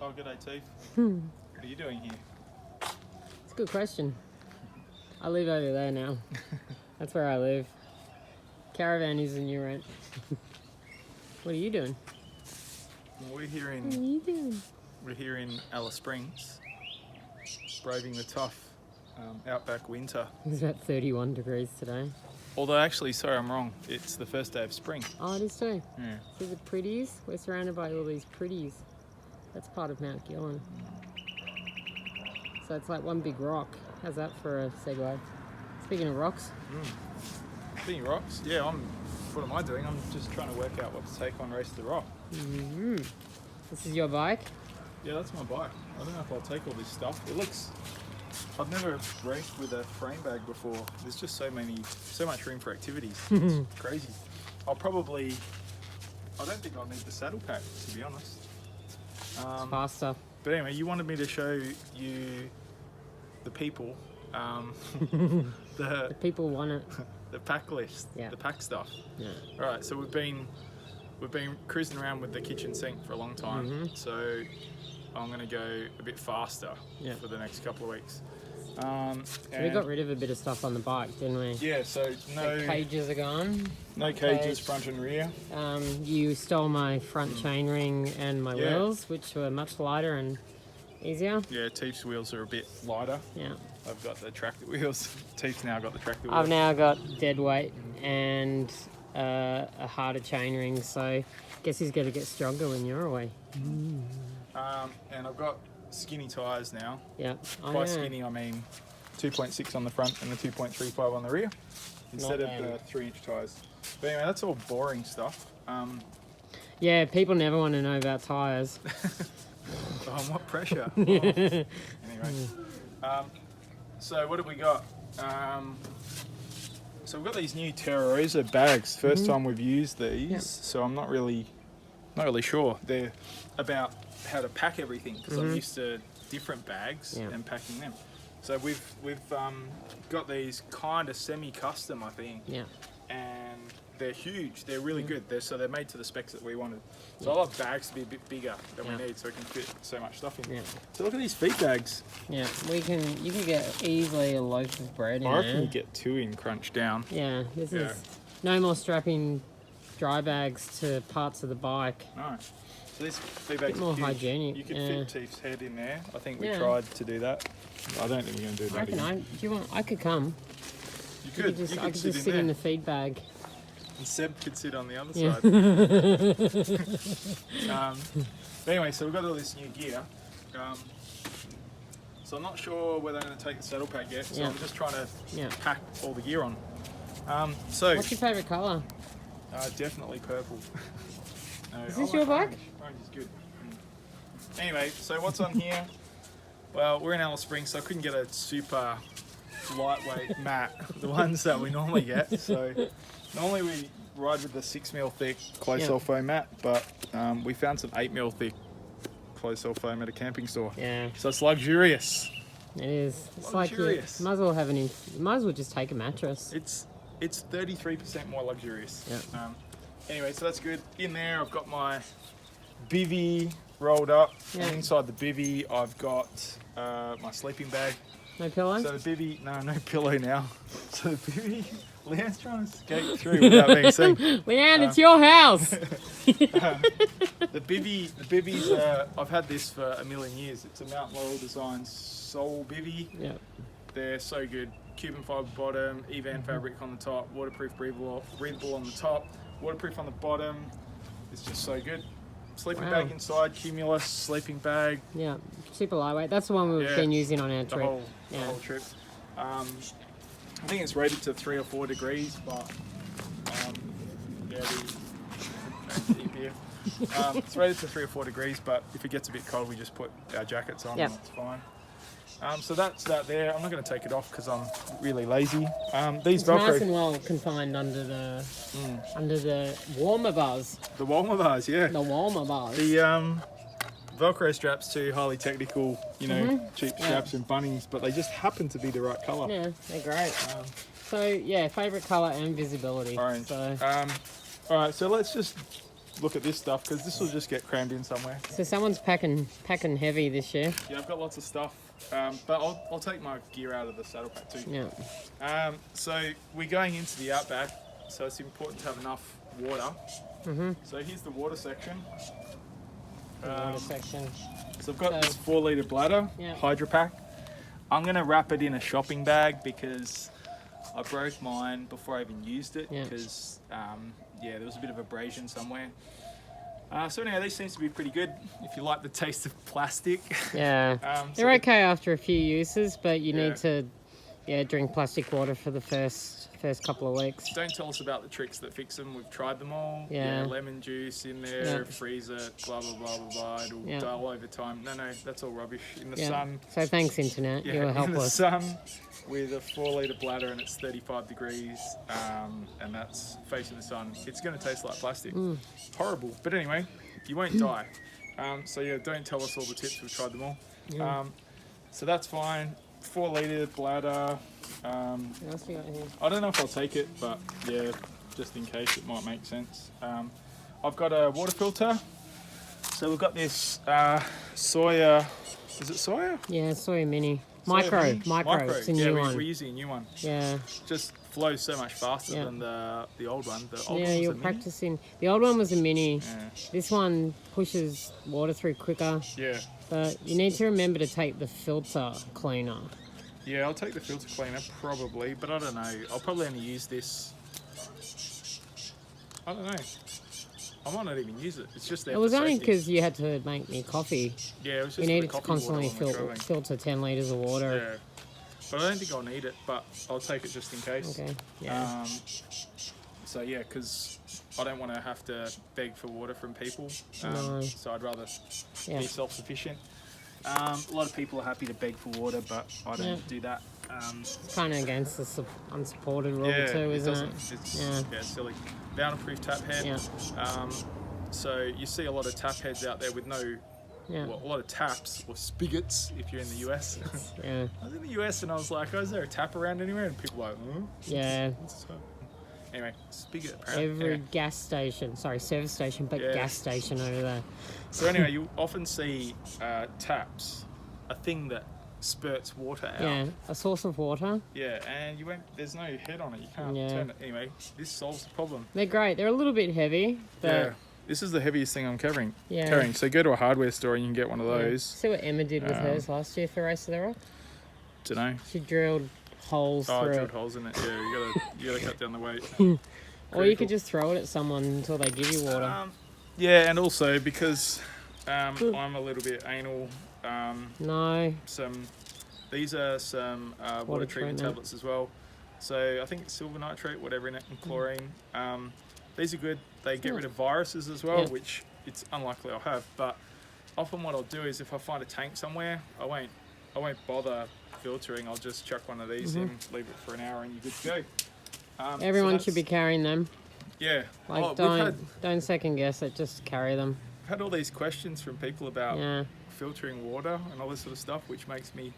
Oh, g'day, Teef. What are you doing here? It's a good question. I live over there now. That's where I live. Caravan is a new rent. What are you doing? Well, we're here in Alice Springs, braving the tough outback winter. It's about 31 degrees today. Although actually, sorry, I'm wrong. It's the first day of spring. Oh, it is too. Yeah. See the pretties? We're surrounded by all these pretties. That's part of Mount Gillen. So it's like one big rock. How's that for a segue? Speaking of rocks. Speaking of rocks, yeah, what am I doing? I'm just trying to work out what to take on Race to the Rock. Mm-hmm. This is your bike? Yeah, that's my bike. I don't know if I'll take all this stuff. I've never raced with a frame bag before. There's just so much room for activities. It's crazy. I don't think I'll need the saddle pack, to be honest. It's faster. But anyway, you wanted me to show you the people, The people want it. the pack list, the pack stuff. Yeah. All right, so we've been cruising around with the kitchen sink for a long time. So I'm going to go a bit faster for the next couple of weeks. So we got rid of a bit of stuff on the bike, didn't we? Yeah, so The cages are gone. No cages, front and rear. You stole my front chainring and my wheels, which were much lighter and easier. Yeah, Teef's wheels are a bit lighter. Yeah. I've got the tractor wheels. Teef's now got the tractor wheels. I've now got dead weight and a harder chainring, so I guess he's going to get stronger when you're away. And I've got skinny tyres now. Yeah. By skinny, I mean 2.6 on the front and the 2.35 on the rear, instead of the 3-inch tyres. But anyway, that's all boring stuff. Yeah, people never want to know about tyres. Oh, what pressure. Oh. Anyway, so what have we got? So we've got these new Terra Rosa bags. First time we've used these, so I'm not really sure. They're about how to pack everything, because I'm used to different bags and packing them. So we've got these kind of semi-custom, I think. Yeah. And they're huge. They're really good. They're made to the specs that we wanted. So I like bags to be a bit bigger than we need, so we can fit so much stuff in. Yeah. So look at these feed bags. Yeah, you can get easily a loaf of bread in there. I reckon you get 2 in crunched down. Yeah, this is no more strapping dry bags to parts of the bike. No. So this feed bag's more huge. hygienic. You could fit Teef's head in there. I think we tried to do that. I don't think we're going to do that again. I could come. You could. I could just sit in the feed bag. And Seb could sit on the other side. But anyway, so we've got all this new gear. So I'm not sure whether I'm going to take the saddle pack yet. So I'm just trying to pack all the gear on. So what's your favourite colour? Definitely purple. No, is this your bike? Orange is good. Anyway, so what's on here? Well, we're in Alice Springs, so I couldn't get a super lightweight mat, the ones that we normally get. So normally we ride with the 6mm thick closed cell foam mat, but we found some 8mm thick closed cell foam at a camping store. Yeah. So it's luxurious. It is. It's luxurious. Like you might as well just take a mattress. It's 33% more luxurious. Yeah. Anyway, so that's good. In there, I've got my bivvy rolled up. Yeah. And inside the bivvy, I've got my sleeping bag. No pillow? So the bivvy, no pillow now. So the bivvy, Leanne's trying to escape through without being seen. Leanne, it's your house. The bivvy's, I've had this for a million years. It's a Mount Laurel Designs Soul bivvy. Yeah. They're so good. Cuban fibre bottom, Evan fabric on the top, waterproof, breathable on the top, waterproof on the bottom. It's just so good. Sleeping bag inside, Cumulus sleeping bag. Yeah, super lightweight. That's the one we've been using on our trip. The whole trip. I think it's rated to 3 or 4 degrees, but it's rated to 3 or 4 degrees, but if it gets a bit cold, we just put our jackets on and it's fine. So that's that there. I'm not going to take it off because I'm really lazy. These Velcro, nice and well confined under the warmer bars. The warmer bars, yeah. The warmer bars. The Velcro straps too, highly technical, cheap straps and Bunnings, but they just happen to be the right colour. Yeah, they're great. So yeah, favourite colour and visibility. Orange. So. All right, so let's just look at this stuff because this will just get crammed in somewhere. So someone's packing heavy this year. Yeah, I've got lots of stuff, but I'll take my gear out of the saddle pack too. Yeah. So we're going into the outback, so it's important to have enough water. So here's the water section. Water section. So I've got this 4-litre bladder, Hydro Pack. I'm gonna wrap it in a shopping bag because I broke mine before I even used it because there was a bit of abrasion somewhere. So anyway, these seems to be pretty good if you like the taste of plastic. Yeah, they're okay after a few uses, but you need to drink plastic water for the first couple of weeks. Don't tell us about the tricks that fix them. We've tried them all. Lemon juice in there, freeze it, blah blah blah blah blah. It'll dull over time. No, that's all rubbish. In the sun. So thanks, internet. You were helpless. In the sun with a 4-litre bladder and it's 35 degrees and that's facing the sun. It's going to taste like plastic. Horrible. But anyway, you won't die. So yeah, don't tell us all the tips. We've tried them all. So that's fine. 4-litre bladder. What else you got here? I don't know if I'll take it, but yeah, just in case it might make sense. I've got a water filter. So we've got this Soya. Is it Soya? Yeah, Soya Mini. Micro. It's a new one. We're using a new one. Yeah. Just flows so much faster than the old one. The old one was you're practicing. The old one was a mini. Yeah. This one pushes water through quicker. Yeah. But you need to remember to take the filter cleaner. Yeah, I'll take the filter cleaner probably, but I don't know. I'll probably only use this. I don't know. I might not even use it. It's just there. It was only because you had to make me coffee. Yeah, it was just you needed to constantly filter 10 litres of water. Yeah. But I don't think I'll need it, but I'll take it just in case. Okay, yeah. So yeah, because I don't want to have to beg for water from people. No. So I'd rather be self-sufficient. A lot of people are happy to beg for water, but I don't do that. It's kind of against the unsupported rule too, isn't it? It's silly. Bounderproof tap head. Yeah. So you see a lot of tap heads out there with no... Well, a lot of taps or spigots if you're in the US. Yeah. I was in the US and I was like, is there a tap around anywhere? And people were like, Yeah. Anyway, spigot apparently. Every service station, but gas station over there. So anyway, you often see taps, a thing that spurts water out. Yeah, a source of water. Yeah, and there's no head on it. You can't turn it. Anyway, this solves the problem. They're great. They're a little bit heavy, but... This is the heaviest thing I'm carrying. Yeah. So go to a hardware store and you can get one of those. See what Emma did with hers last year for Race of the Rock? Dunno. She drilled holes through drilled holes in it. Yeah, you gotta cut down the weight. Or you could just throw it at someone until they give you water. Yeah, and also because I'm a little bit anal. No. These are some water treatment tablets as well. So I think it's silver nitrate, whatever in it, and chlorine. These are good. They get rid of viruses as well, which it's unlikely I'll have. But often what I'll do is if I find a tank somewhere, I won't bother filtering. I'll just chuck one of these in, leave it for an hour, and you're good to go. Everyone should be carrying them. Yeah. Like don't second guess it. Just carry them. I've had all these questions from people about filtering water and all this sort of stuff, which makes me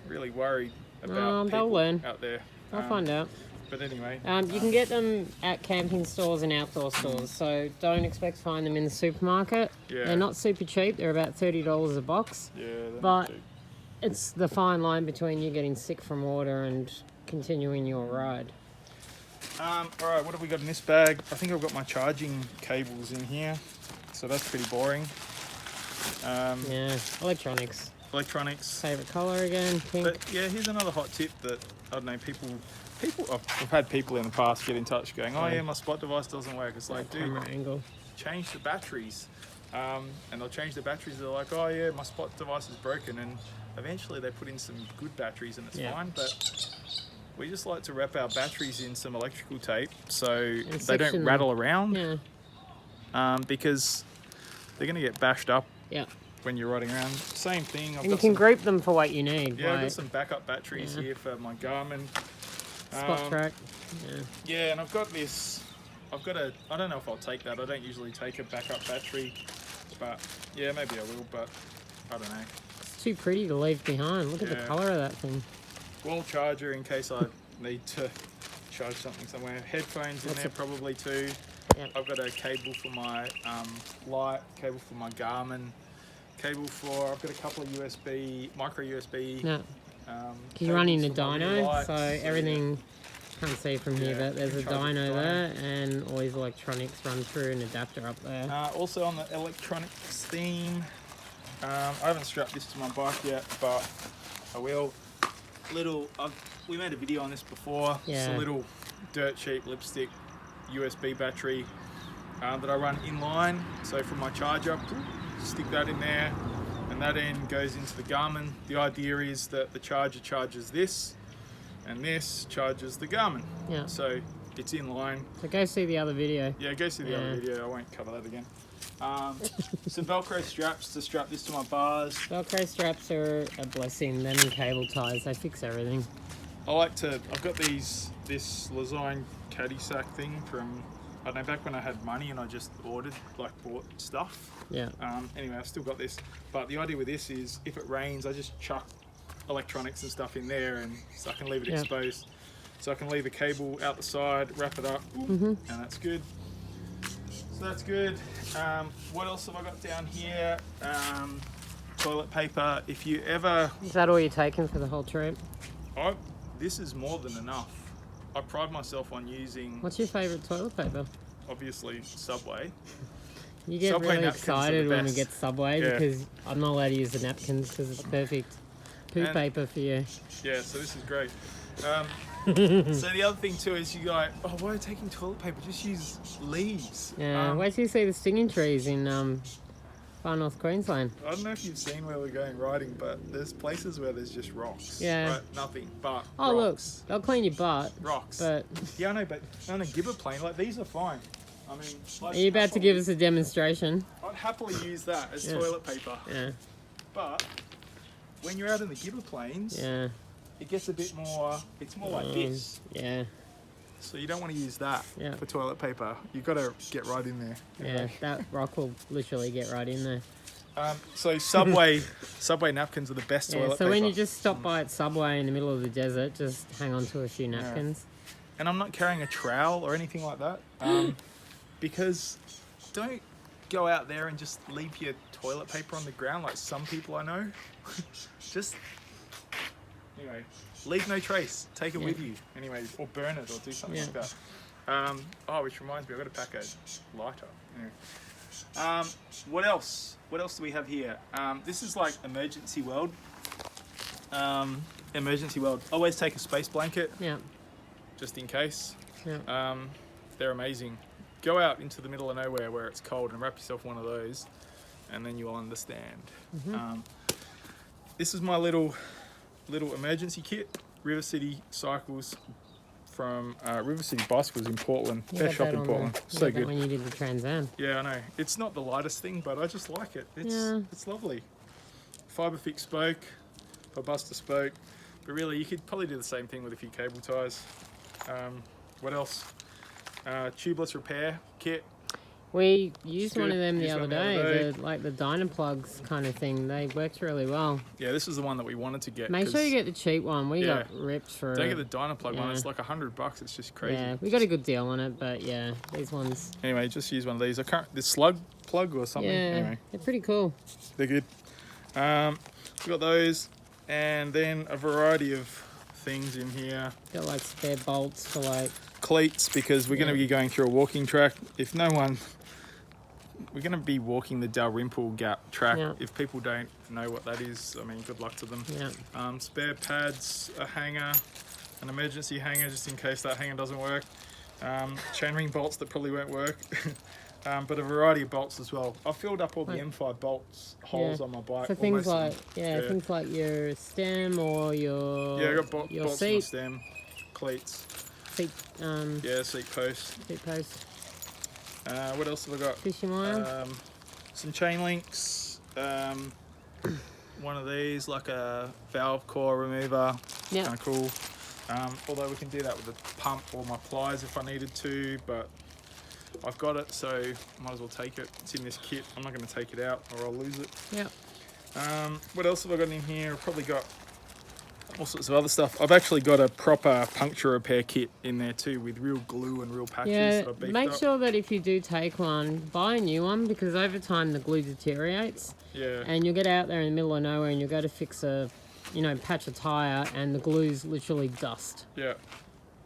really worried about people out there. I'll find out. But anyway. You can get them at camping stores and outdoor stores, so don't expect to find them in the supermarket. Yeah. They're not super cheap. They're about $30 a box. Yeah, but it's the fine line between you getting sick from water and continuing your ride. Alright, what have we got in this bag? I think I've got my charging cables in here, so that's pretty boring. Electronics. Favourite colour again, pink. But yeah, here's another hot tip that, I don't know, people I've had people in the past get in touch going, my spot device doesn't work. It's like, dude, change the batteries. And they'll change the batteries. They're like, my spot device is broken. And eventually they put in some good batteries and it's fine. But we just like to wrap our batteries in some electrical tape so they don't rattle around. Because they're going to get bashed up when you're riding around. Same thing. And you can group them for what you need. Yeah, I've got some backup batteries here for my Garmin. Spot track. Yeah, and I've got I don't know if I'll take that. I don't usually take a backup battery, but yeah, maybe I will, but I don't know. It's too pretty to leave behind. Look at the colour of that thing. Wall charger in case I need to charge something somewhere. Headphones in there probably too. Yep. I've got a cable for my light, cable for my Garmin, cable for, I've got a couple of micro USB. Yeah. Because you're running a dyno, lights, so everything, can't see from here, yeah, but there's a charge dyno the dyno. there, and all these electronics run through an adapter up there. Also on the electronics theme, I haven't strapped this to my bike yet, but I will. We made a video on this before. Yeah. It's a little dirt cheap lipstick USB battery that I run inline. So from my charger, stick that in there, and that end goes into the Garmin. The idea is that the charger charges this, and this charges the Garmin. Yeah. So it's inline. So go see the other video. Yeah, go see the other video. I won't cover that again. Some Velcro straps to strap this to my bars. Velcro straps are a blessing. Them and cable ties, they fix everything. I've got this Lesign caddy sack thing from, I don't know, back when I had money and I just bought stuff. Yeah. Anyway, I've still got this. But the idea with this is, if it rains, I just chuck electronics and stuff in there, and so I can leave it exposed. So I can leave a cable out the side, wrap it up, and that's good. So that's good. What else have I got down here? Toilet paper. If you ever... Is that all you're taking for the whole trip? This is more than enough. I pride myself on using... What's your favourite toilet paper? Obviously, Subway. You get Subway really napkins are the excited when we best. get Subway because I'm not allowed to use the napkins because it's perfect poo paper for you. Yeah, so this is great. So the other thing too is you go, oh, why are you taking toilet paper? Just use leaves. Yeah, wait till you see the stinging trees in far north Queensland. I don't know if you've seen where we're going riding, but there's places where there's just rocks. Yeah. Right? Nothing but Oh rocks. look, they'll clean your butt. Rocks. But yeah, I know, but on a gibber plane, like these are fine. I mean, are you about to give us a demonstration? I'd happily use that as Yeah. toilet paper. Yeah. But when you're out in the gibber planes, Yeah. it gets a bit more, it's more like this. Yeah. So you don't want to use that Yeah. for toilet paper. You've got to get right in there. Yeah, that rock will literally get right in there. So Subway napkins are the best Yeah, toilet so paper. when you just stop by at Subway in the middle of the desert, just hang on to a few napkins. And I'm not carrying a trowel or anything like that. Because don't go out there and just leave your toilet paper on the ground like some people I know. Just, anyway, leave no trace. Take it with you. Anyway, or burn it or do something like that. Which reminds me, I've got to pack a lighter. Anyway. What else? What else do we have here? This is like emergency world. Emergency world. Always take a space blanket. Yeah. Just in case. Yeah. They're amazing. Go out into the middle of nowhere where it's cold and wrap yourself one of those, and then you will understand. This is my little emergency kit. River City Cycles from River City Bicycles in Portland. Best shop in Portland. So good. When you did the Trans Am. Yeah, I know. It's not the lightest thing, but I just like it. It's lovely. Fiber fixed spoke, or buster spoke. But really, you could probably do the same thing with a few cable ties. What else? Tubeless repair kit. We used one of them the other day, like the Dynaplugs kind of thing. They worked really well. Yeah, this is the one that we wanted to get. Make sure you get the cheap one. We got ripped for it. Don't get the Dynaplug one. It's like $100. It's just crazy. Yeah, we got a good deal on it, but yeah, these ones. Anyway, just use one of these. This slug plug or something. Yeah, anyway, they're pretty cool. they're good. We got those, and then a variety of things in here. Got like spare bolts for like Cleats, because we're going to be going through a walking track. We're going to be walking the Dalrymple Gap track. Yeah. If people don't know what that is, I mean, good luck to them. Yeah. Spare pads, a hanger, an emergency hanger just in case that hanger doesn't work. Chainring bolts that probably won't work. But a variety of bolts as well. I've filled up all the M5 bolts holes on my bike. So things like things like your stem or your I got bolts on my seat. stem, cleats. Seat Seat post. seat post. What else have I got? Fishing wire. Some chain links. One of these, like a valve core remover. Yeah. Kind of cool. Although we can do that with a pump or my pliers if I needed to, but I've got it, so might as well take it. It's in this kit. I'm not going to take it out or I'll lose it. Yeah. What else have I got in here? I've probably got all sorts of other stuff. I've actually got a proper puncture repair kit in there too, with real glue and real patches that I've beefed make up. sure that if you do take one, buy a new one, because over time the glue deteriorates. Yeah. And you'll get out there in the middle of nowhere and you'll go to fix a, patch a tire, and the glue's literally dust. Yeah.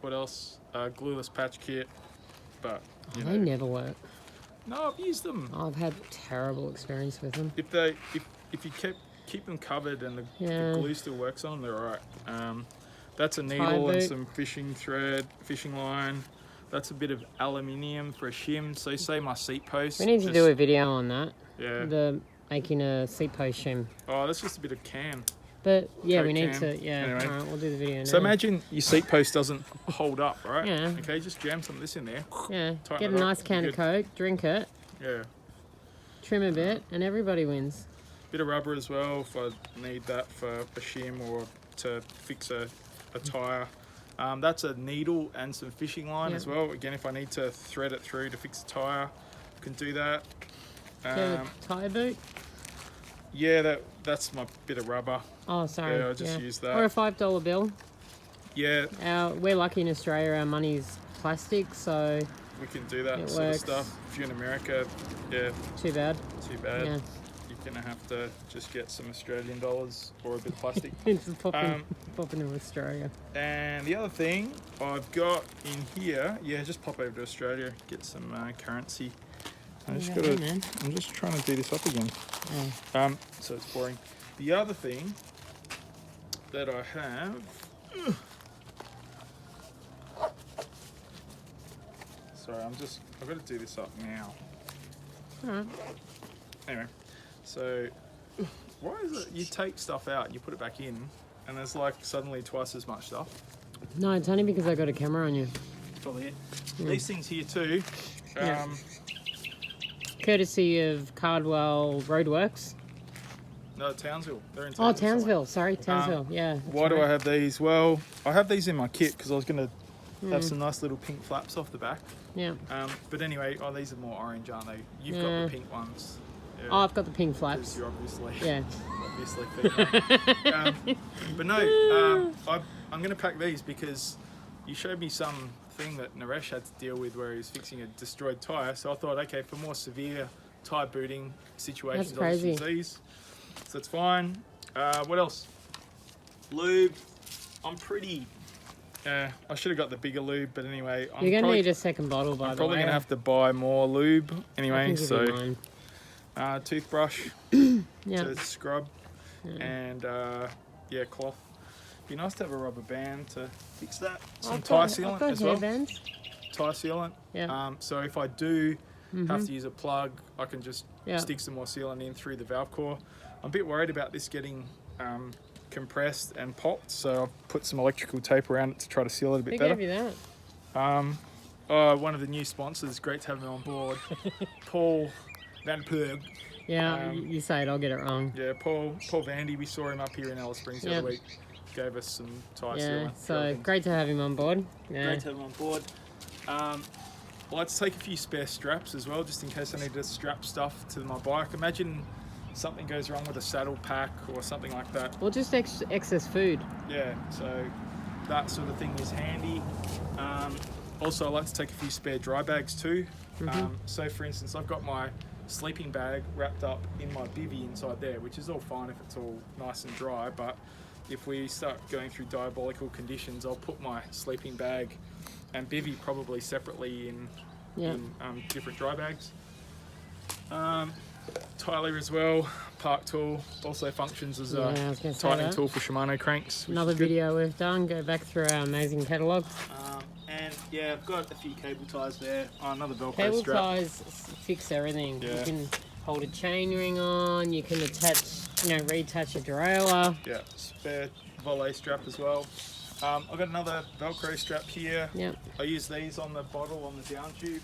What else? Glueless patch kit, but They never work. No, I've used them. I've had terrible experience with them. If you keep them covered and the glue still works on them, they're alright. That's a needle and some fishing thread, fishing line. That's a bit of aluminium for a shim. So say my seat post. We need to do a video on that. Yeah. Making a seat post shim. Oh, that's just a bit of can. But yeah, Coke we need can. to. Yeah. Anyway. All right, we'll do the video now. So imagine your seat post doesn't hold up, right? Yeah. Okay, just jam some of this in there. Yeah. Tighten Get a it up. nice can of Coke, drink it, Yeah. trim a bit, and everybody wins. Bit of rubber as well if I need that for a shim or to fix a tyre. That's a needle and some fishing line as well. Again, if I need to thread it through to fix a tyre, I can do that. A tyre boot? Yeah, that's my bit of rubber. Oh, sorry. Yeah, I just use that. Or a $5 bill. Yeah. We're lucky in Australia, our money's plastic, so We can do that it sort works. of stuff. If you're in America, yeah, Too bad. too bad. Yeah. You're going to have to just get some Australian dollars or a bit of plastic. It's popping in Australia. And the other thing I've got in here, just pop over to Australia, get some currency. I'm just trying to do this up again. Oh. So it's boring. The other thing that I have, sorry, I've got to do this up now. Alright. Anyway, so why is it you take stuff out and you put it back in and there's like suddenly twice as much stuff? No, it's only because I got a camera on you. That's probably it. These things here too. Courtesy of Cardwell Roadworks. No, Townsville. They're in Townsville. Oh, Townsville. Sorry, Townsville. Why do I have these? Well, I have these in my kit because I was going to have some nice little pink flaps off the back. Yeah. But anyway, these are more orange, aren't they? You've got the pink ones. Yeah, Oh, I've got the pink flaps. you're obviously Yeah. female. But no, I'm going to pack these because you showed me something that Naresh had to deal with where he was fixing a destroyed tyre. So I thought, okay, for more severe tyre booting situations, I'll just use these. So that's fine. What else? Lube. I'm pretty... I should have got the bigger lube, but anyway... You're going to need a second bottle, by the way. I'm probably going to have to buy more lube anyway, so... toothbrush to scrub and cloth. Be nice to have a rubber band to fix that. Some tyre sealant as well. Tyre sealant. Yeah. So if I do have to use a plug, I can just stick some more sealant in through the valve core. I'm a bit worried about this getting compressed and popped, so I've put some electrical tape around it to try to seal it a bit better. Who gave you that? One of the new sponsors. Great to have him on board. Paul Van Perg. Yeah, you say it, I'll get it wrong. Yeah, Paul Vandy. We saw him up here in Alice Springs the other week. Gave us some tyre sealant. So great to have him on board. Yeah. Great to have him on board. I like to take a few spare straps as well, just in case I need to strap stuff to my bike. Imagine something goes wrong with a saddle pack or something like that. Or just excess food. Yeah, so that sort of thing is handy. Also, I like to take a few spare dry bags too. So for instance, I've got my sleeping bag wrapped up in my bivvy inside there, which is all fine if it's all nice and dry, but if we start going through diabolical conditions, I'll put my sleeping bag and bivvy probably separately in different dry bags. Tyler as well, park tool, also functions as a tightening tool for Shimano cranks. Another video we've done, go back through our amazing catalogue. And I've got a few cable ties there. Another Velcro cable strap. Cable ties fix everything. You can hold a chain ring on, you can attach, reattach a derailleur. Yeah, spare volet strap as well. I've got another Velcro strap here. Yep. I use these on the bottle on the down tube.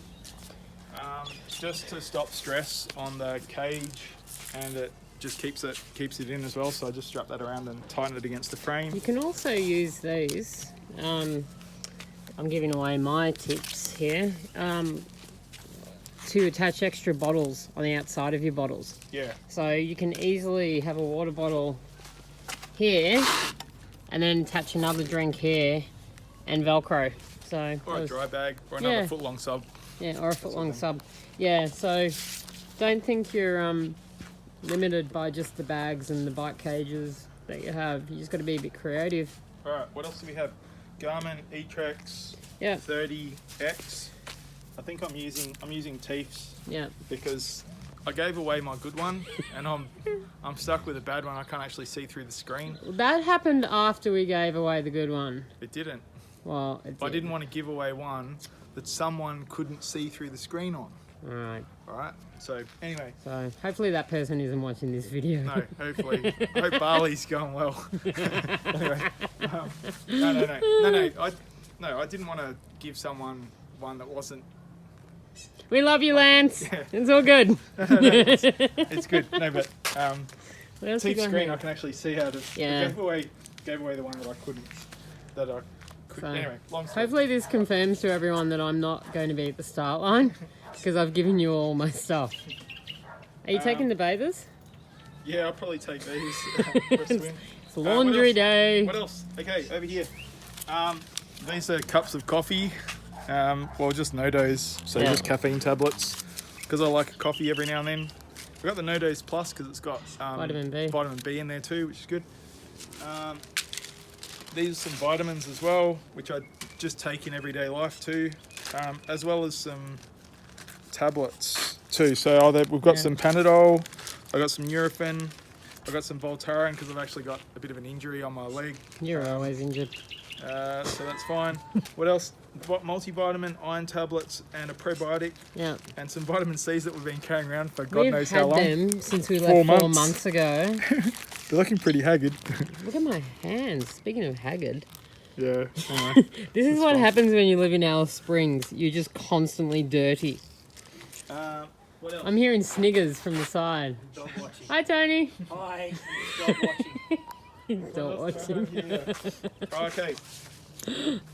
Just to stop stress on the cage, and it just keeps it in as well, so I just strap that around and tighten it against the frame. You can also use these, I'm giving away my tips here, to attach extra bottles on the outside of your bottles. Yeah. So you can easily have a water bottle here and then attach another drink here and Velcro. So or a dry bag, or another foot-long sub. Yeah, or a foot-long sub. Yeah, so don't think you're limited by just the bags and the bike cages that you have. You just got to be a bit creative. All right, what else do we have? Garmin E-Trex 30X. I think I'm using Teeth's. Yeah. Because I gave away my good one, and I'm stuck with a bad one. I can't actually see through the screen. That happened after we gave away the good one. It didn't. Well, it did. I didn't want to give away one that someone couldn't see through the screen on. All right. So anyway. So hopefully that person isn't watching this video. No, hopefully. I hope Bali's going well. Anyway, no. I didn't want to give someone one that wasn't. We love you, Lance. Yeah. It's all good. It's good. No, but Teeth screen, I can actually see how to. Yeah. Gave away the one that I couldn't. So, anyway, long story. Hopefully this confirms to everyone that I'm not going to be at the start line because I've given you all my stuff. Are you taking the bathers? Yeah, I'll probably take these for a swim. It's laundry day. What else? Okay, over here. These are cups of coffee. Well, just no-dose, so just caffeine tablets. Because I like a coffee every now and then. We've got the no-dose plus because it's got vitamin B in there too, which is good. These are some vitamins as well, which I just take in everyday life too, as well as some tablets too. So we've got some Panadol, I've got some Nurofen, I've got some Voltaren because I've actually got a bit of an injury on my leg. You're always injured. So that's fine. What else? Multivitamin, iron tablets, and a probiotic. Yeah. And some vitamin C's that we've been carrying around for God knows how long. We've had them since we left 4 months ago. They're looking pretty haggard. Look at my hands. Speaking of haggard. Yeah. Anyway, this is what happens when you live in Alice Springs. You're just constantly dirty. What else? I'm hearing sniggers from the side. Dog watching. Hi, Tony. Hi. Dog watching. Dog watching. Okay.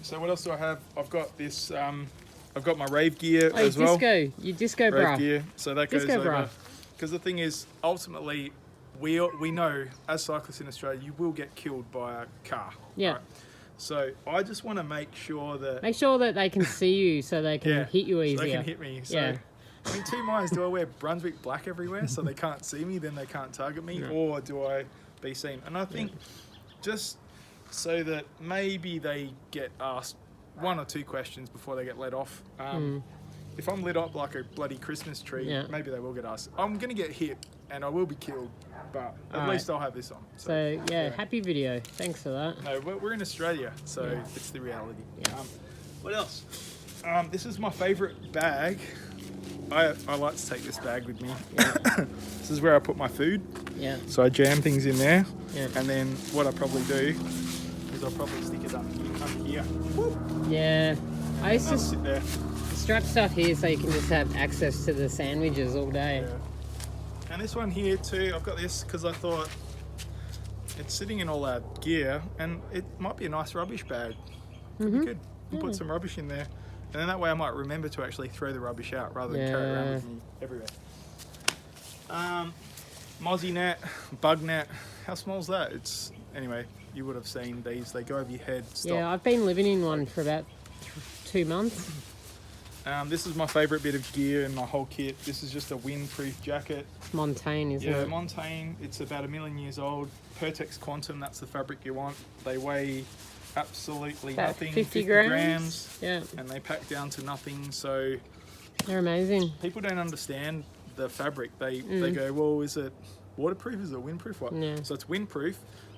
So what else do I have? I've got this. I've got my rave gear as well. You disco rave bra. Gear. So that goes over. Bra. Because the thing is, ultimately, we know as cyclists in Australia, you will get killed by a car. Yeah. Right? So I just want to make sure that they can see you, so they can hit you easier. So they can hit me. So, I mean, 2 minds. Do I wear Brunswick black everywhere so they can't see me, then they can't target me, or do I be seen? And I think just so that maybe they get asked 1 or 2 questions before they get let off. If I'm lit up like a bloody Christmas tree, maybe they will get asked. I'm going to get hit and I will be killed, but at least I'll have this on. So happy video. Thanks for that. No, we're in Australia, so it's the reality. What else? This is my favourite bag. I like to take this bag with me. This is where I put my food. Yeah. So I jam things in there. Yeah. And then what I probably do is I'll probably stick it up here. Yeah. I used to sit there. strap stuff here so you can just have access to the sandwiches all day. Yeah. And this one here too, I've got this because I thought it's sitting in all our gear and it might be a nice rubbish bag. Could be good. You put some rubbish in there. And then that way I might remember to actually throw the rubbish out rather than carry it around with me everywhere. Mozzie net, bug net. How small is that? Anyway, you would have seen these. They go over your head. Stop. Yeah, I've been living in one for about 2 months. This is my favourite bit of gear in my whole kit. This is just a windproof jacket. Montane, isn't it? Yeah, Montane. It's about 1 million years old. Pertex Quantum, that's the fabric you want. They weigh absolutely about nothing. 50 grams. Yeah. And they pack down to nothing. So they're amazing. People don't understand the fabric. They go, well, is it waterproof? Is it windproof? What? Yeah. So it's windproof,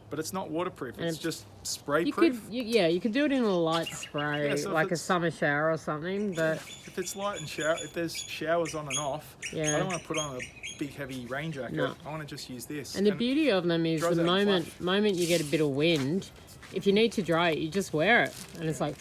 but it's not waterproof. It's just spray you proof. You could do it in a light spray, so like a summer shower or something. But if it's light and shower, if there's showers on and off, I don't want to put on a big heavy rain jacket. No. I want to just use this. And the beauty of them is the moment you get a bit of wind, if you need to dry it, you just wear it, and it's like.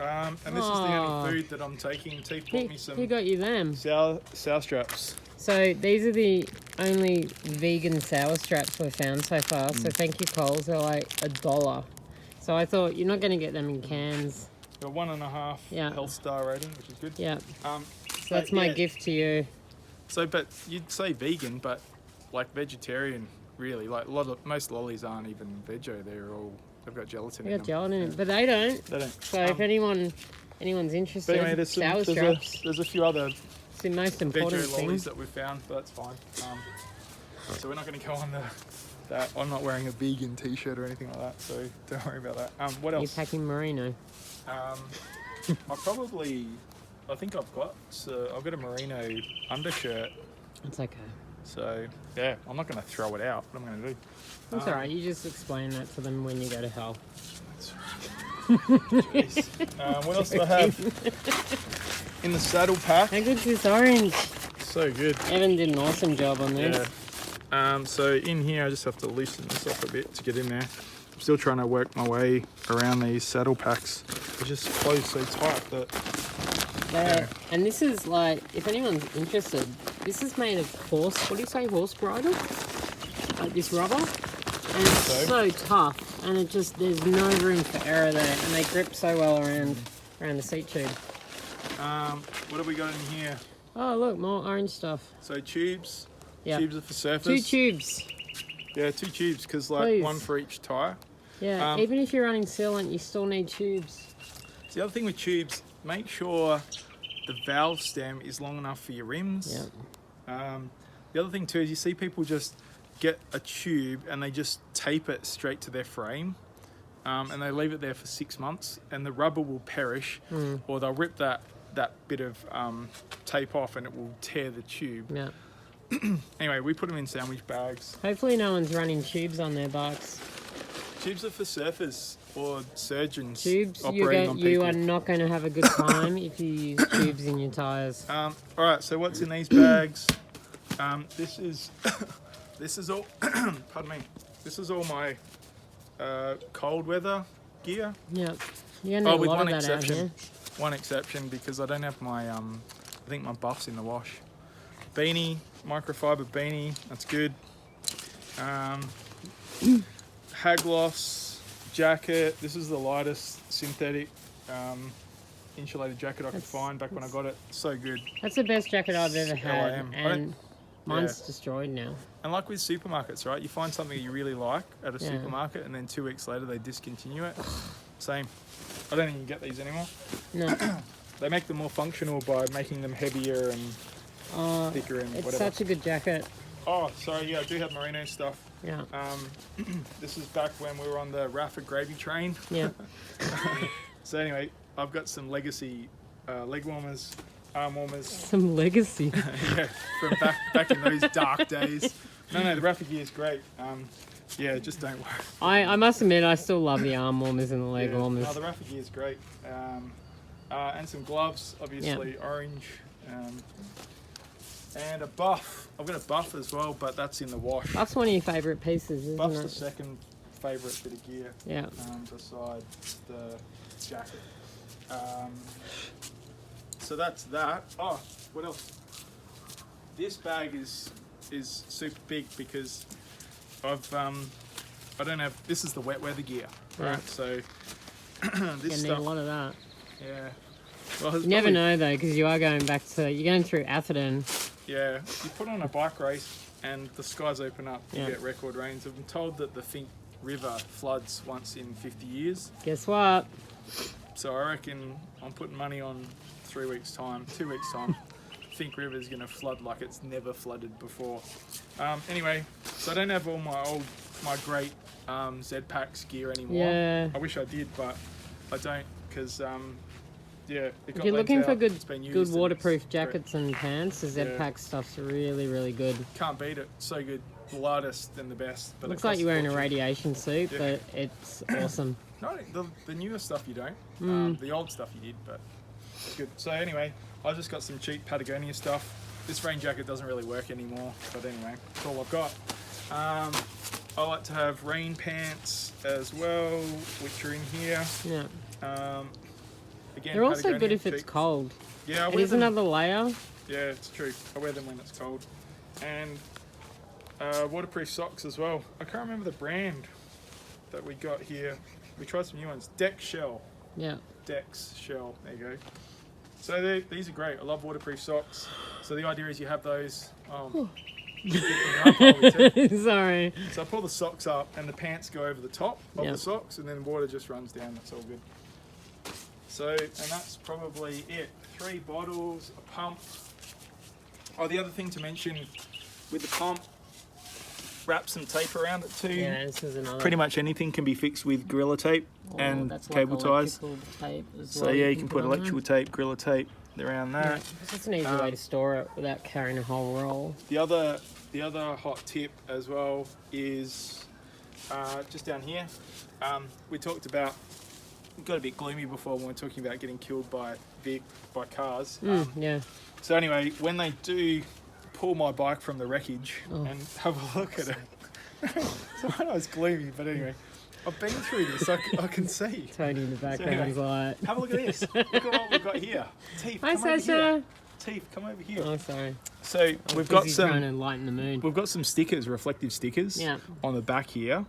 And this is the only food that I'm taking. Teeth bought me some. Who got you them? Sour straps. So these are the only vegan sour straps we've found so far. So thank you, Coles. They're like $1. So I thought you're not going to get them in cans. Got 1.5 health star rating, which is good. Yeah. So that's my gift to you. So, but you'd say vegan, but like vegetarian really. Like most lollies aren't even veggie. They've got gelatin They in got them. gelatin in it, but they don't. They don't. So if anyone's interested, But anyway, there's a few other it's the most important veggie thing. lollies that we've found, but that's fine. So we're not going to go on that. I'm not wearing a vegan t-shirt or anything like that, so don't worry about that. What else? You're packing merino. I think I've got a merino undershirt. It's okay. So yeah, I'm not going to throw it out. What am I going to do? It's alright. You just explain that to them when you go to hell. Jeez. What else do I have in the saddle pack? How good's this orange? So good. Evan did an awesome job on this. Yeah. So in here, I just have to loosen this off a bit to get in there. I'm still trying to work my way around these saddle packs. They're just closed so tight that. And this is like, if anyone's interested, this is made of horse bridle? Like this rubber. And it's so tough. And there's no room for error there. And they grip so well around the seat tube. What have we got in here? Oh, look, more orange stuff. So tubes. Yeah. Tubes are for surfers. 2 tubes. Yeah, 2 tubes, because Please. one for each tyre. Yeah, even if you're running sealant, you still need tubes. So the other thing with tubes, make sure the valve stem is long enough for your rims. Yeah. The other thing too is you see people just get a tube and they just tape it straight to their frame, and they leave it there for 6 months, and the rubber will perish, or they'll rip that bit of tape off and it will tear the tube. Yeah. Anyway, we put them in sandwich bags. Hopefully no one's running tubes on their bikes. Tubes are for surfers or surgeons Tubes, operating on people. you are not going to have a good time if you use tubes in your tyres. All right, so what's in these bags? This is all. Pardon me. This is all my cold weather gear. Yeah, you're going to need a lot of that out here. One exception, because I don't have my I think my buff's in the wash. Beanie, microfiber beanie. That's good. Hagloss jacket. This is the lightest synthetic insulated jacket I could find back when I got it. So good. That's the best jacket I've ever had, LIM. and mine's destroyed now. And like with supermarkets, right? You find something you really like at a supermarket, and then 2 weeks later they discontinue it. Same. I don't think you can get these anymore. No. They make them more functional by making them heavier and thicker and it's whatever. such a good jacket. Oh, sorry, yeah, I do have merino stuff. Yeah. This is back when we were on the Rafford gravy train. Yeah. So anyway, I've got some legacy leg warmers, arm warmers. Some legacy. Yeah, from back in those dark days. No, the Rafford gear is great. Yeah, just don't worry. I must admit, I still love the arm warmers and the leg warmers. No, the Rafford gear is great. And some gloves, obviously, orange. And a buff. I've got a buff as well, but that's in the wash. Buff's one of your favourite pieces, isn't Buff's it? the second favourite bit of gear. Yeah. Beside the jacket. So that's that. Oh, what else? This bag is super big because I don't have. This is the wet weather gear, right? So this You need a lot of that. Yeah. Well, You never know though, because you're going through Atherton. Yeah, you put on a bike race and the skies open up. You Yeah. get record rains. I've been told that the Fink River floods once in 50 years. Guess what? So I reckon I'm putting money on 3 weeks' time, 2 weeks' time. Fink River is going to flood like it's never flooded before. Anyway, so I don't have all my great Z-Packs gear anymore. Yeah. I wish I did, but I don't because it If got you're lent looking out, for it's been good used, and waterproof it's jackets and pants, the Z-Pack stuff's really, really good. can't beat it. So good. The lightest and the best. But Looks it like costs you're wearing a fortune. radiation suit, Yeah. but it's awesome. No, the newer stuff you don't. The old stuff you did, but it's good. So anyway, I just got some cheap Patagonia stuff. This rain jacket doesn't really work anymore, but anyway, that's all I've got. I like to have rain pants as well, which are in here. Yeah. Again, They're also Patagonia good if it's cheap. cold. Yeah, I It wear is them. another layer. Yeah, it's true. I wear them when it's cold. And waterproof socks as well. I can't remember the brand that we got here. We tried some new ones. Dex Shell. Yeah. Dex Shell. There you go. So these are great. I love waterproof socks. So the idea is you have those. Sorry. So I pull the socks up and the pants go over the top of the socks, and then water just runs down. That's all good. So, and that's probably it. 3 bottles, a pump. Oh, the other thing to mention with the pump, wrap some tape around it too. Yeah, this is another. Pretty much anything can be fixed with Gorilla Tape and that's cable like ties. Tape as So well yeah, you can put on electrical tape, Gorilla Tape around there. that. Yeah, it's an easy way to store it without carrying a whole roll. The other hot tip as well is just down here. We talked about, we got a bit gloomy before when we were talking about getting killed by cars. Yeah. So anyway, when they do pull my bike from the wreckage and have a look at it, so I know it's gloomy, but anyway, I've been through this. I can see. Tony in the background is like. Have a look at this. Look at what we've got here. Teeth, Hi, come over Sasha. here. Teeth, come over here. Oh, sorry. So we've got some. Trying to lighten the mood. We've got some stickers, reflective stickers, on the back here.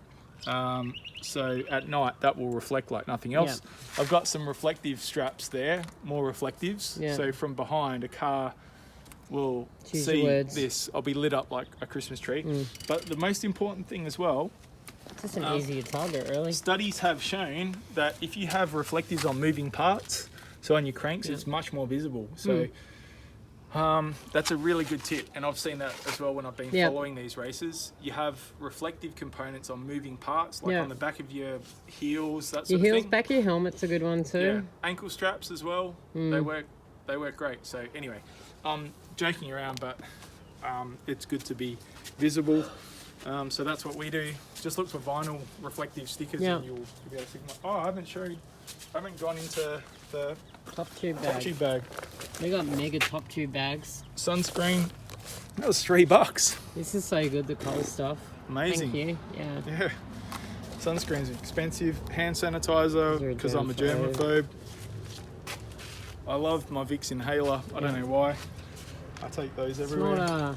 So at night that will reflect like nothing else. I've got some reflective straps there, more reflectives. So from behind, a car will see this. I'll be lit up like a Christmas tree. But the most important thing as well, just an easier target, really. Studies have shown that if you have reflectives on moving parts, so on your cranks, it's much more visible. So that's a really good tip, and I've seen that as well when I've been following these races. You have reflective components on moving parts, like on the back of your heels, that sort of thing. Your heels, back of your helmet's a good one too. Yeah. Ankle straps as well. They work great. So anyway, joking around, but it's good to be visible. So that's what we do. Just look for vinyl reflective stickers, and you'll be able to see them. Oh, I haven't gone into the top tube bag. They got mega top tube bags. Sunscreen. That was $3. This is so good, the Cole stuff. Amazing. Thank you. Yeah. Sunscreen's expensive. Hand sanitizer, because I'm a germaphobe. I love my Vicks inhaler. I don't know why. I take those everywhere.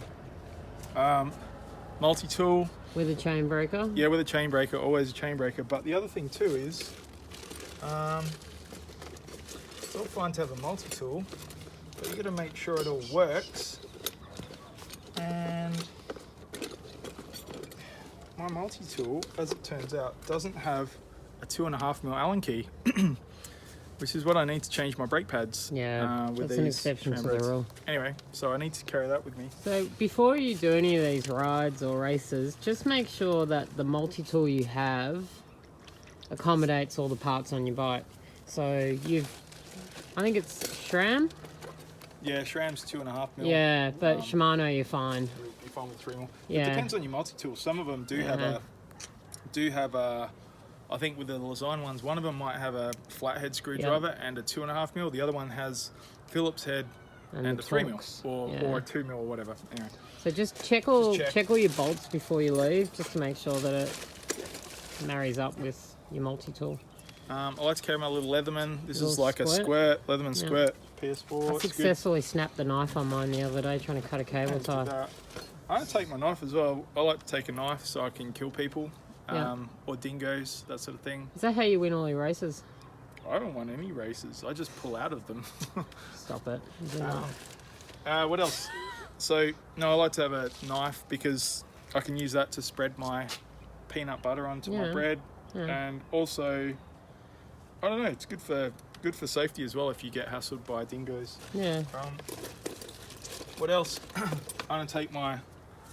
Multi-tool. With a chain breaker? Yeah, with a chain breaker. Always a chain breaker. But the other thing too is, it's all fine to have a multi-tool, but you got to make sure it all works. And my multi-tool, as it turns out, doesn't have a 2.5mm Allen key, which is what I need to change my brake pads. Yeah, with that's an exception to the rule. Anyway, so I need to carry that with me. So before you do any of these rides or races, just make sure that the multi-tool you have accommodates all the parts on your bike. So I think it's SRAM. Yeah, SRAM's 2.5mm. Yeah, but Shimano you're fine. You're fine with 3mm. Yeah. It depends on your multi-tool. Some of them do have a. I think with the Lausanne ones, one of them might have a flathead screwdriver and a 2.5mm. The other one has Phillips head and a 3mm or a 2mm or whatever. Anyway. So just check all your bolts before you leave, just to make sure that it marries up with your multi-tool. I like to carry my little Leatherman. This is like a squirt, Leatherman squirt PS4. I successfully snapped the knife on mine the other day trying to cut a cable tie. I don't take my knife as well. I like to take a knife so I can kill people. Or dingoes, that sort of thing. Is that how you win all your races? I don't want any races. I just pull out of them. Stop it. What else? So, no, I like to have a knife because I can use that to spread my peanut butter onto my bread. And also, I don't know, it's good for safety as well if you get hassled by dingoes. Yeah. What else? I'm going to take my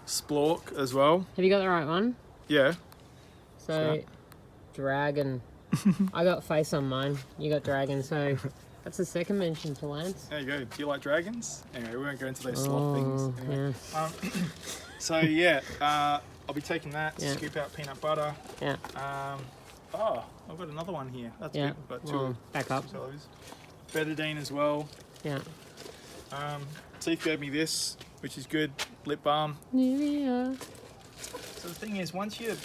splork as well. Have you got the right one? Yeah. So, dragon. I got face on mine. You got dragon. So, that's the second mention to Lance. There you go. Do you like dragons? Anyway, we won't go into those sloth things. Anyway. Yeah. I'll be taking that. Scoop out peanut butter. Yeah. I've got another one here. That's big. But two. Back up. Betadine as well. Yeah. Teeth gave me this, which is good. Lip balm. Yeah. So the thing is, once your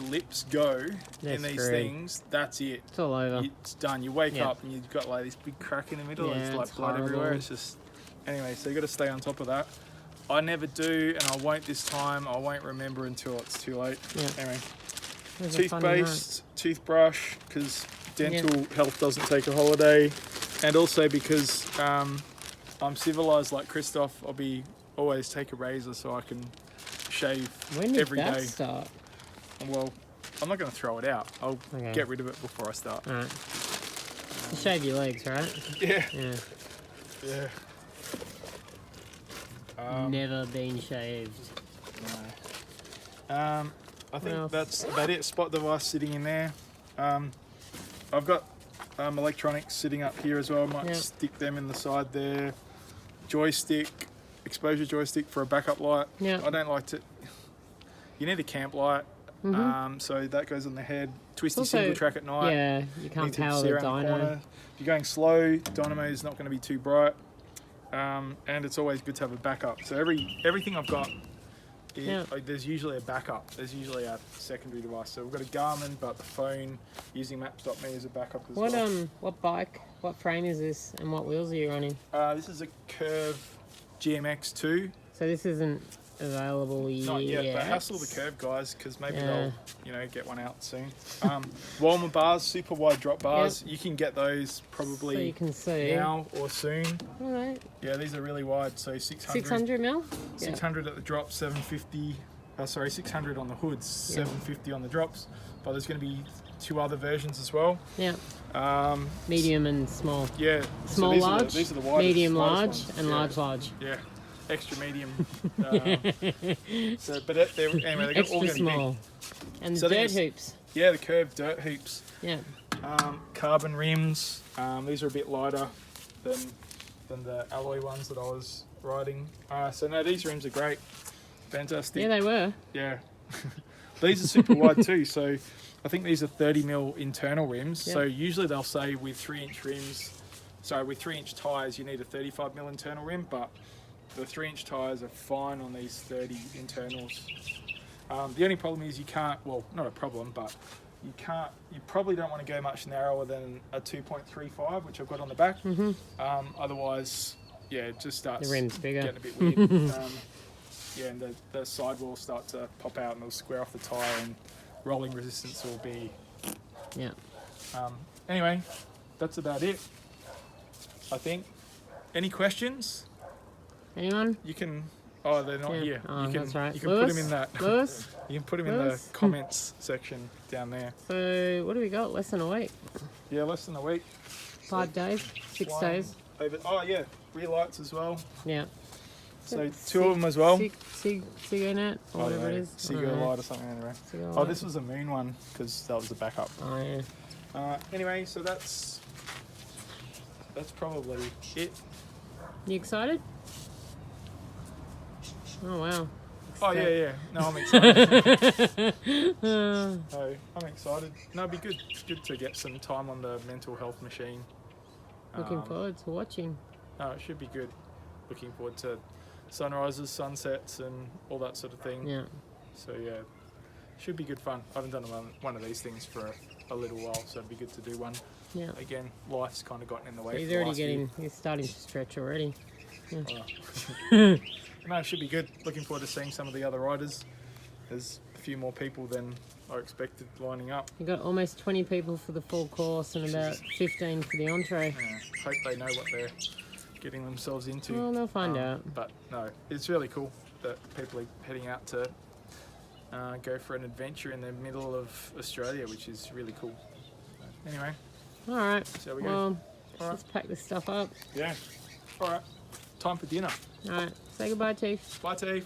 lips go in these things, that's it. It's all over. It's done. You wake up and you've got like this big crack in the middle and it's like blood everywhere. It's just... Anyway, so you got to stay on top of that. I never do, and I won't this time. I won't remember until it's too late. Yeah. Anyway, toothpaste, toothbrush, because dental health doesn't take a holiday. And also because I'm civilised like Christoph, I'll be always take a razor so I can shave When did every that day. start? Well, I'm not going to throw it out. I'll Okay. get rid of it before I start. Alright. To shave your legs, right? Yeah. Yeah. Yeah. Never been shaved. No. I think else? that's about it. Spot device sitting in there. I've got electronics sitting up here as well. I might Yeah. stick them in the side there. Joystick, exposure joystick for a backup light. Yeah. I don't like to. You need a camp light, so that goes on the head. Twisty Also, single track at night. Yeah, you Need can't to power see the around the dyno. corner. If you're going slow, dynamo is not going to be too bright, and it's always good to have a backup. So everything I've got, there's usually a backup. There's usually a secondary device. So we've got a Garmin, but the phone using Maps.me as a backup as well. What bike, what frame is this, and what wheels are you running? This is a Curve GMX2. So this isn't available yet. Not yet, but hassle the Curve guys because maybe Yeah. they'll, get one out soon. Walmer bars, super wide drop bars. You can get those probably So you can see. now or soon. Alright. Yeah, these are really wide, so 600. 600 mil? 600 at the drop, 750. 600 on the hoods, 750 on the drops. But there's going to be 2 other versions as well. Yeah. Um, Medium and small. yeah. Small, these large, Are these are the widest, medium, widest large, ones. and Yeah. large, large. Yeah. Extra medium. So, but they're anyway, they're all Extra going to be small. big. And So the dirt there's- hoops. Yeah, the Curve dirt hoops. Yeah. Carbon rims. These are a bit lighter than the alloy ones that I was riding. So no, these rims are great. Fantastic. Yeah, they were. Yeah. These are super wide too. So I think these are 30mm internal rims. Yeah. So usually they'll say with 3-inch rims, with 3-inch tyres, you need a 35mm internal rim, but the 3-inch tyres are fine on these 30 internals. The only problem is you can't, well, not a problem, but you probably don't want to go much narrower than a 2.35, which I've got on the back. Otherwise, it just starts The rim's bigger. getting a bit weird. And the sidewalls start to pop out and they'll square off the tyre and rolling resistance will be... Yeah. Anyway, that's about it, I think. Any questions? Anyone? You can... Oh, they're not Yeah. here. Oh, You can, that's right. you can put Lewis? them in that. Lewis? You can put them in the Lewis? comments section down there. So, what do we got? Less than a week. Yeah, less than a week. 5 days? 6 Flying days? Over, oh yeah, rear lights as well. Yeah. So 2 of them as well. Cigonet, or whatever it is. Seagull light or something anyway. Seagull Oh, light. this was a moon one because that was the backup. Oh, yeah. Anyway, so that's probably it. You excited? Oh, wow. Oh yeah. No, I'm excited. Uh, No, I'm excited. No, it'd be good to get some time on the mental health machine. Looking forward to watching. No, it should be good. Looking forward to sunrises, sunsets, and all that sort of thing. Yeah. So yeah, should be good fun. I haven't done one of these things for a little while, so it'd be good to do one. Yeah. Again, life's kind of gotten in the way. He's for the already last few. he's starting to stretch already. No, it should be good. Looking forward to seeing some of the other riders. There's a few more people than I expected lining up. You got almost 20 people for the full course and about 15 for the entree. Yeah, hope they know what they're getting themselves into. Well, they'll find out. But no, it's really cool that people are heading out to go for an adventure in the middle of Australia, which is really cool. Anyway, All right. so we go. Well, All right. let's pack this stuff up. Yeah. All right. Time for dinner. All right. Say goodbye, Chief. Bye, T.